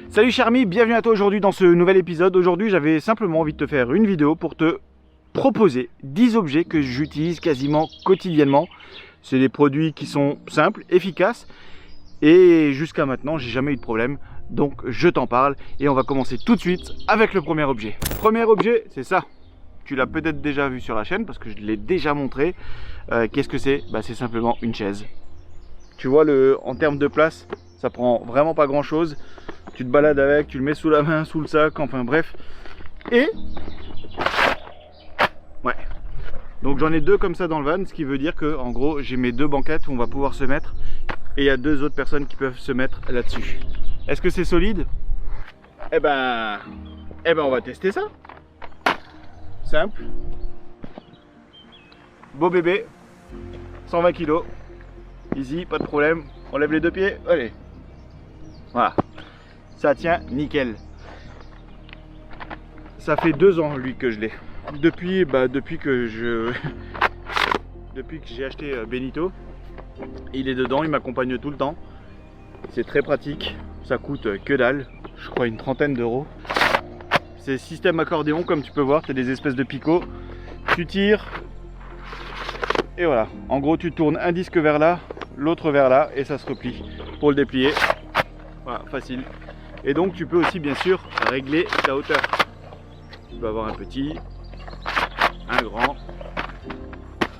Salut cher ami, bienvenue à toi aujourd'hui dans ce nouvel épisode. Aujourd'hui j'avais simplement envie de te faire une vidéo pour te proposer 10 objets que j'utilise quasiment quotidiennement. C'est des produits qui sont simples, efficaces et jusqu'à maintenant j'ai jamais eu de problème. Donc je t'en parle et on va commencer tout de suite avec le premier objet. Premier objet, c'est ça. Tu l'as peut-être déjà vu sur la chaîne parce que je l'ai déjà montré. Qu'est-ce que c'est? C'est simplement une chaise. Tu vois, en termes de place, ça prend vraiment pas grand chose. Tu te balades avec, tu le mets sous la main, sous le sac, enfin bref. Et ouais. Donc j'en ai deux comme ça dans le van, ce qui veut dire que en gros j'ai mes deux banquettes où on va pouvoir se mettre. Et il y a deux autres personnes qui peuvent se mettre là-dessus. Est-ce que c'est solide? Eh ben on va tester ça. Simple. Beau bébé. 120 kg. Easy, pas de problème. On lève les deux pieds. Allez. Voilà. Ça tient nickel. Ça fait 2 ans lui que je l'ai. Depuis que j'ai acheté Benito, il est dedans, il m'accompagne tout le temps. C'est très pratique. Ça coûte que dalle. Je crois une trentaine d'euros. C'est système accordéon comme tu peux voir. Tu as des espèces de picots. Tu tires. Et voilà. En gros tu tournes un disque vers là, l'autre vers là et ça se replie. Pour le déplier. Voilà, facile. Et donc tu peux aussi bien sûr régler ta hauteur. Tu peux avoir un petit, un grand.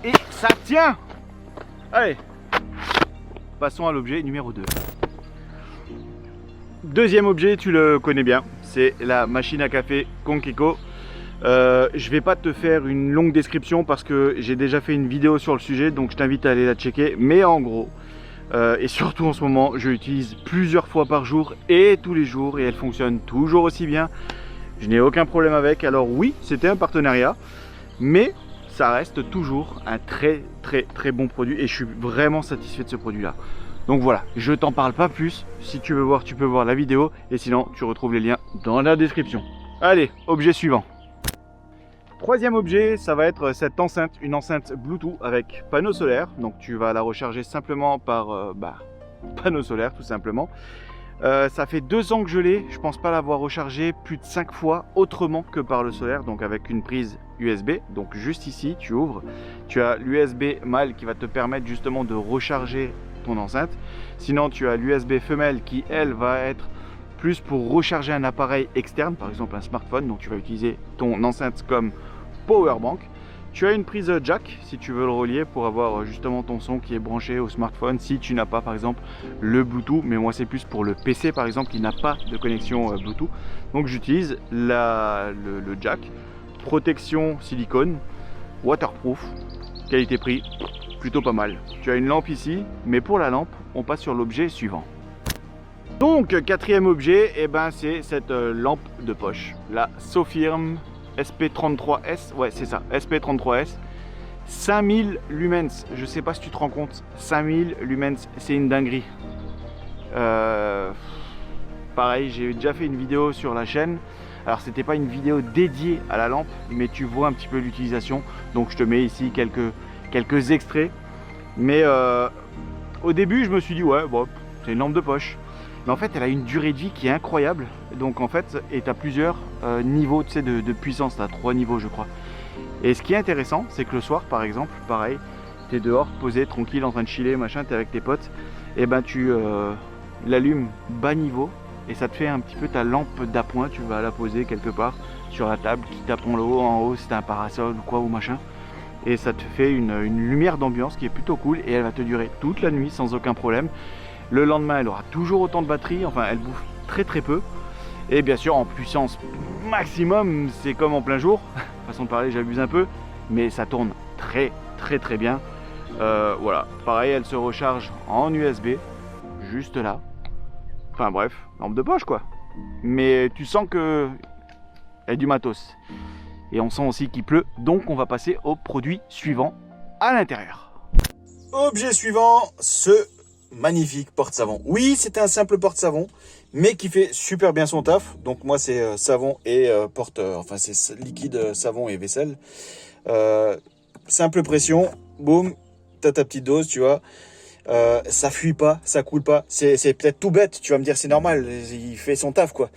Et ça tient. Allez. Passons à l'objet numéro 2. Deuxième objet, tu le connais bien. C'est la machine à café Conkeko. Je vais pas te faire une longue description parce que j'ai déjà fait une vidéo sur le sujet. Donc je t'invite à aller la checker. Mais en gros... et surtout en ce moment, je l'utilise plusieurs fois par jour et tous les jours et elle fonctionne toujours aussi bien. Je n'ai aucun problème avec. Alors oui, c'était un partenariat, mais ça reste toujours un très bon produit et je suis vraiment satisfait de ce produit là. Donc voilà, je t'en parle pas plus. Si tu veux voir, tu peux voir la vidéo et sinon tu retrouves les liens dans la description. Allez, objet suivant. Troisième objet, ça va être cette enceinte, une enceinte Bluetooth avec panneau solaire. Donc tu vas la recharger simplement par panneau solaire tout simplement. Ça fait 2 ans que je l'ai, je pense pas l'avoir rechargé plus de 5 fois autrement que par le solaire. Donc avec une prise USB, donc juste ici tu ouvres, tu as l'USB mâle qui va te permettre justement de recharger ton enceinte. Sinon tu as l'USB femelle qui elle va être plus pour recharger un appareil externe, par exemple un smartphone, donc tu vas utiliser ton enceinte comme power bank. Tu as une prise jack si tu veux le relier pour avoir justement ton son qui est branché au smartphone si tu n'as pas par exemple le Bluetooth, mais moi c'est plus pour le PC par exemple qui n'a pas de connexion Bluetooth. Donc j'utilise le jack, protection silicone, waterproof, qualité prix, plutôt pas mal. Tu as une lampe ici, mais pour la lampe on passe sur l'objet suivant. Donc quatrième objet, c'est cette lampe de poche, la Sofirm SP33S, ouais c'est ça, SP33S, 5000 lumens, je sais pas si tu te rends compte, 5000 lumens, c'est une dinguerie. Pareil, j'ai déjà fait une vidéo sur la chaîne, alors c'était pas une vidéo dédiée à la lampe, mais tu vois un petit peu l'utilisation, donc je te mets ici quelques extraits, mais au début je me suis dit ouais, bon, c'est une lampe de poche. Mais en fait elle a une durée de vie qui est incroyable. Donc en fait, et tu as plusieurs niveaux de puissance, tu as 3 niveaux je crois. Et ce qui est intéressant, c'est que le soir par exemple, pareil, tu es dehors, posé, tranquille, en train de chiller, machin, tu es avec tes potes, et tu l'allumes bas niveau et ça te fait un petit peu ta lampe d'appoint, tu vas la poser quelque part sur la table, qui tape en haut si tu as un parasol ou quoi ou machin. Et ça te fait une lumière d'ambiance qui est plutôt cool et elle va te durer toute la nuit sans aucun problème. Le lendemain, elle aura toujours autant de batterie, enfin elle bouffe très peu. Et bien sûr en puissance maximum, c'est comme en plein jour. Façon de parler, j'abuse un peu, mais ça tourne très bien. Voilà, pareil, elle se recharge en USB, juste là. Enfin bref, lampe de poche quoi. Mais tu sens que il y a du matos. Et on sent aussi qu'il pleut, donc on va passer au produit suivant à l'intérieur. Objet suivant, ce magnifique porte-savon. Oui, c'est un simple porte-savon, mais qui fait super bien son taf. Donc moi c'est savon et enfin c'est liquide savon et vaisselle. Simple pression, boum, t'as ta petite dose, tu vois. Ça fuit pas, ça coule pas. C'est peut-être tout bête, tu vas me dire c'est normal, il fait son taf quoi.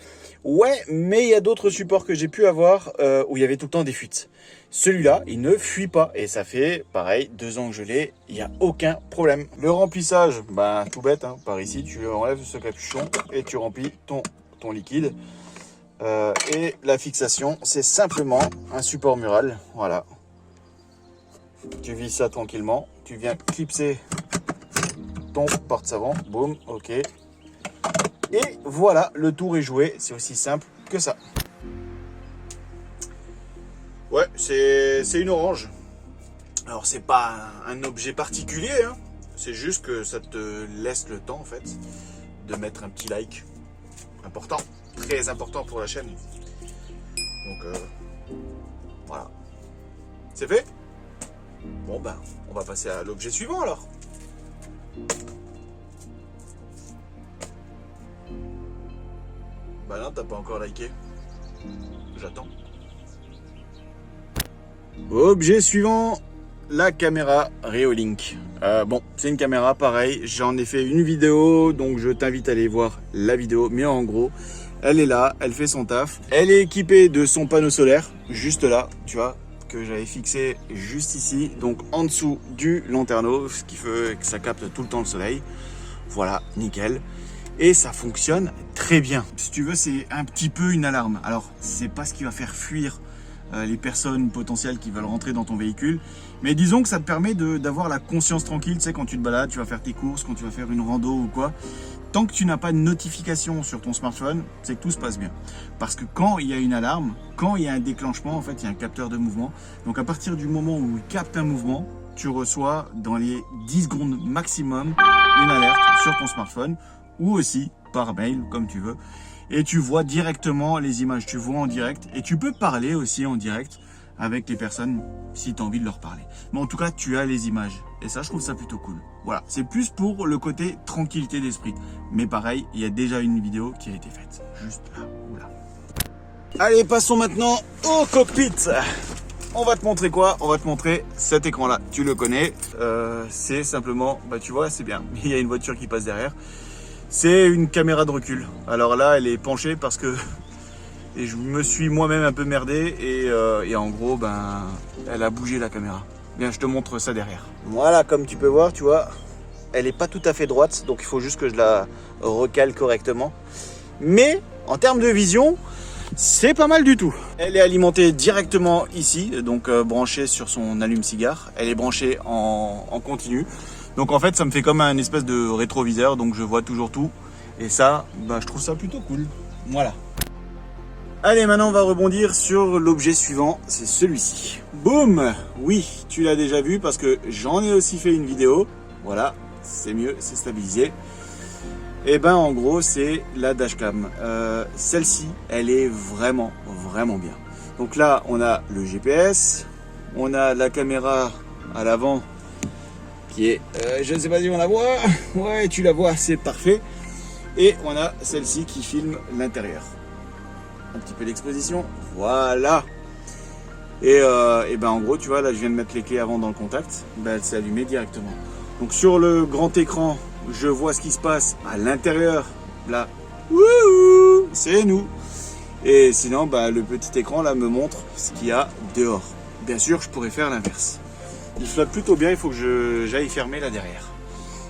Ouais, mais il y a d'autres supports que j'ai pu avoir où il y avait tout le temps des fuites. Celui-là, il ne fuit pas et ça fait pareil 2 ans que je l'ai, il n'y a aucun problème. Le remplissage, bah tout bête, hein, par ici, tu enlèves ce capuchon et tu remplis ton liquide. Et la fixation, c'est simplement un support mural, voilà. Tu vis ça tranquillement, tu viens clipser ton porte-savon, boum, ok. Et voilà, le tour est joué, c'est aussi simple que ça. Ouais, c'est une orange. Alors c'est pas un objet particulier, hein. C'est juste que ça te laisse le temps en fait de mettre un petit like. Important, très important pour la chaîne. Donc voilà. C'est fait? Bon ben, on va passer à l'objet suivant alors. Bah non, t'as pas encore liké. J'attends. Objet suivant, la caméra Reolink. Bon, c'est une caméra pareil, j'en ai fait une vidéo, donc je t'invite à aller voir la vidéo. Mais en gros, elle est là, elle fait son taf. Elle est équipée de son panneau solaire, juste là, tu vois, que j'avais fixé juste ici, donc en dessous du lanterneau, ce qui fait que ça capte tout le temps le soleil. Voilà, nickel. Et ça fonctionne très bien. Si tu veux, c'est un petit peu une alarme. Alors, c'est pas ce qui va faire fuir les personnes potentielles qui veulent rentrer dans ton véhicule. Mais disons que ça te permet d'avoir la conscience tranquille. Tu sais, quand tu te balades, tu vas faire tes courses, quand tu vas faire une rando ou quoi. Tant que tu n'as pas de notification sur ton smartphone, c'est que tout se passe bien. Parce que quand il y a une alarme, quand il y a un déclenchement, en fait, il y a un capteur de mouvement. Donc à partir du moment où il capte un mouvement, tu reçois dans les 10 secondes maximum une alerte sur ton smartphone ou aussi par mail, comme tu veux. Et tu vois directement les images, tu vois en direct. Et tu peux parler aussi en direct avec les personnes si tu as envie de leur parler. Mais en tout cas, tu as les images. Et ça, je trouve ça plutôt cool. Voilà, c'est plus pour le côté tranquillité d'esprit. Mais pareil, il y a déjà une vidéo qui a été faite. Juste là, ou là. Allez, passons maintenant au cockpit. On va te montrer quoi? On va te montrer cet écran-là. Tu le connais. C'est simplement, bah tu vois, c'est bien. Il y a une voiture qui passe derrière. C'est une caméra de recul. Alors là, elle est penchée parce que je me suis moi-même un peu merdé et en gros, ben, elle a bougé la caméra. Bien, je te montre ça derrière. Voilà, comme tu peux voir, tu vois, elle n'est pas tout à fait droite, donc il faut juste que je la recale correctement. Mais en termes de vision, c'est pas mal du tout. Elle est alimentée directement ici, donc branchée sur son allume-cigare. Elle est branchée en continu. Donc en fait, ça me fait comme un espèce de rétroviseur, donc je vois toujours tout. Et ça, bah, je trouve ça plutôt cool. Voilà. Allez, maintenant on va rebondir sur l'objet suivant, c'est celui-ci. Boum! Oui, tu l'as déjà vu parce que j'en ai aussi fait une vidéo. Voilà, c'est mieux, c'est stabilisé. Et ben en gros, c'est la dashcam. Celle-ci, elle est vraiment bien. Donc là, on a le GPS, on a la caméra à l'avant qui est, je ne sais pas si on la voit, ouais tu la vois, c'est parfait. Et on a celle-ci qui filme l'intérieur. Un petit peu d'exposition, voilà. Et ben en gros, tu vois, là je viens de mettre les clés avant dans le contact, ben, elle s'est allumée directement. Donc sur le grand écran, je vois ce qui se passe à l'intérieur, là, wouhou, c'est nous. Et sinon, ben, le petit écran là me montre ce qu'il y a dehors. Bien sûr, je pourrais faire l'inverse. Il flotte plutôt bien, il faut que j'aille fermer là derrière.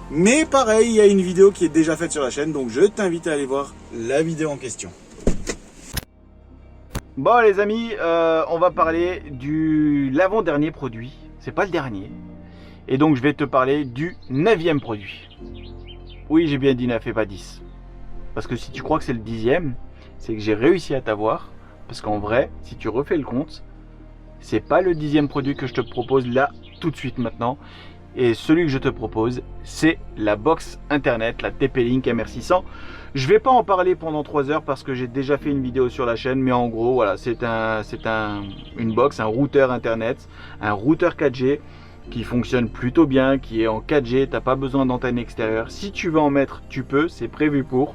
Mais pareil, il y a une vidéo qui est déjà faite sur la chaîne, donc je t'invite à aller voir la vidéo en question. Bon les amis, on va parler du l'avant-dernier produit, c'est pas le dernier. Et donc je vais te parler du 9e produit. Oui, j'ai bien dit 9 et pas 10. Parce que si tu crois que c'est le 10e, c'est que j'ai réussi à t'avoir. Parce qu'en vrai, si tu refais le compte, c'est pas le 10e produit que je te propose là, tout de suite maintenant. Et celui que je te propose, c'est la box internet, la TP-Link MR600. Je vais pas en parler pendant 3 heures parce que j'ai déjà fait une vidéo sur la chaîne, mais en gros, voilà, c'est une box, un routeur internet, un routeur 4G qui fonctionne plutôt bien, qui est en 4G, t'as pas besoin d'antenne extérieure. Si tu veux en mettre, tu peux, c'est prévu pour.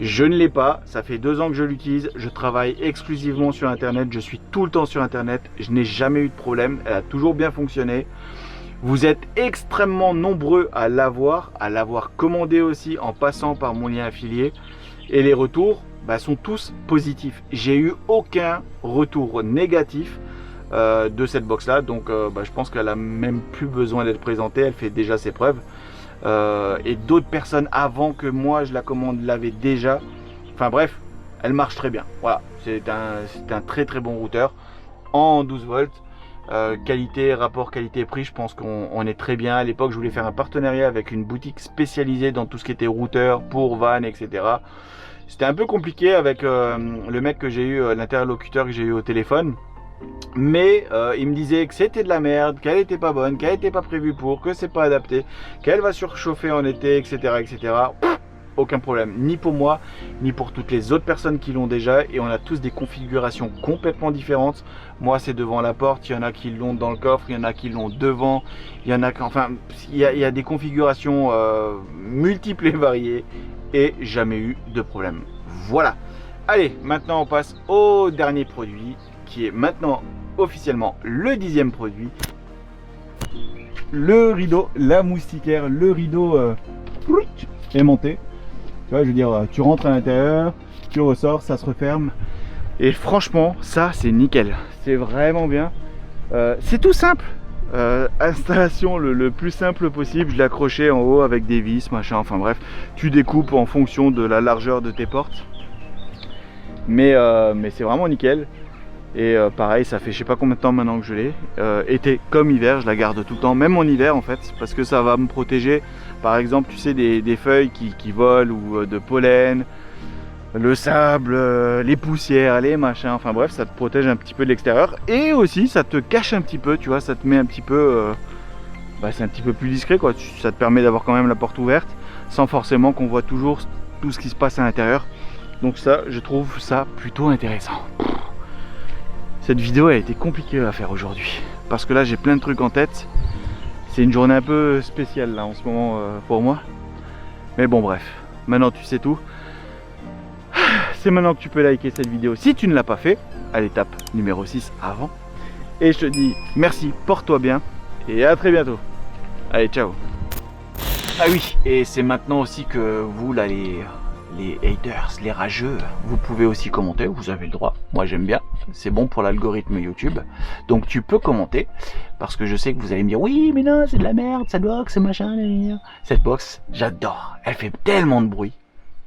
Je ne l'ai pas, ça fait 2 ans que je l'utilise, je travaille exclusivement sur internet, je suis tout le temps sur internet, je n'ai jamais eu de problème, elle a toujours bien fonctionné. Vous êtes extrêmement nombreux à l'avoir commandé aussi en passant par mon lien affilié. Et les retours sont tous positifs. J'ai eu aucun retour négatif de cette box là. Donc je pense qu'elle a même plus besoin d'être présentée. Elle fait déjà ses preuves. Et d'autres personnes avant que moi je la commande l'avaient déjà. Enfin bref, elle marche très bien. Voilà, c'est un très très bon routeur en 12 volts. Qualité, rapport qualité-prix, je pense qu'on est très bien. À l'époque, je voulais faire un partenariat avec une boutique spécialisée dans tout ce qui était routeur pour van, etc. C'était un peu compliqué avec le mec que j'ai eu, l'interlocuteur que j'ai eu au téléphone. Mais il me disait que c'était de la merde, qu'elle était pas bonne, qu'elle n'était pas prévue pour, que c'est pas adapté, qu'elle va surchauffer en été, etc. etc. Aucun problème, ni pour moi, ni pour toutes les autres personnes qui l'ont déjà. Et on a tous des configurations complètement différentes. Moi, c'est devant la porte, il y en a qui l'ont dans le coffre, il y en a qui l'ont devant. Il y en a, enfin, il y a des configurations multiples et variées. Et jamais eu de problème. Voilà. Allez, maintenant on passe au dernier produit, qui est maintenant officiellement le 10e produit. Le rideau, la moustiquaire, le rideau aimanté. Tu vois, je veux dire, tu rentres à l'intérieur, tu ressors, ça se referme. Et franchement, ça c'est nickel. C'est vraiment bien. C'est tout simple. Installation le plus simple possible. Je l'ai accroché en haut avec des vis, machin. Enfin bref, tu découpes en fonction de la largeur de tes portes. Mais c'est vraiment nickel. Et pareil, ça fait je sais pas combien de temps maintenant que je l'ai. Été comme hiver, je la garde tout le temps, même en hiver en fait, parce que ça va me protéger. Par exemple, tu sais, des feuilles qui volent ou de pollen, le sable, les poussières, les machins. Enfin bref, ça te protège un petit peu de l'extérieur. Et aussi, ça te cache un petit peu, tu vois, ça te met un petit peu... c'est un petit peu plus discret quoi. Ça te permet d'avoir quand même la porte ouverte, sans forcément qu'on voit toujours tout ce qui se passe à l'intérieur. Donc ça, je trouve ça plutôt intéressant. Cette vidéo a été compliquée à faire aujourd'hui parce que là j'ai plein de trucs en tête. C'est une journée un peu spéciale là en ce moment pour moi. Mais bon bref, maintenant tu sais tout. C'est maintenant que tu peux liker cette vidéo si tu ne l'as pas fait, à l'étape numéro 6 avant. Et je te dis merci, porte-toi bien et à très bientôt. Allez, ciao. Ah oui, et c'est maintenant aussi que vous là les haters, les rageux, vous pouvez aussi commenter, vous avez le droit, moi j'aime bien, c'est bon pour l'algorithme YouTube, donc tu peux commenter, parce que je sais que vous allez me dire, oui mais non c'est de la merde, cette box, c'est machin, cette box, j'adore, elle fait tellement de bruit,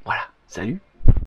voilà, salut.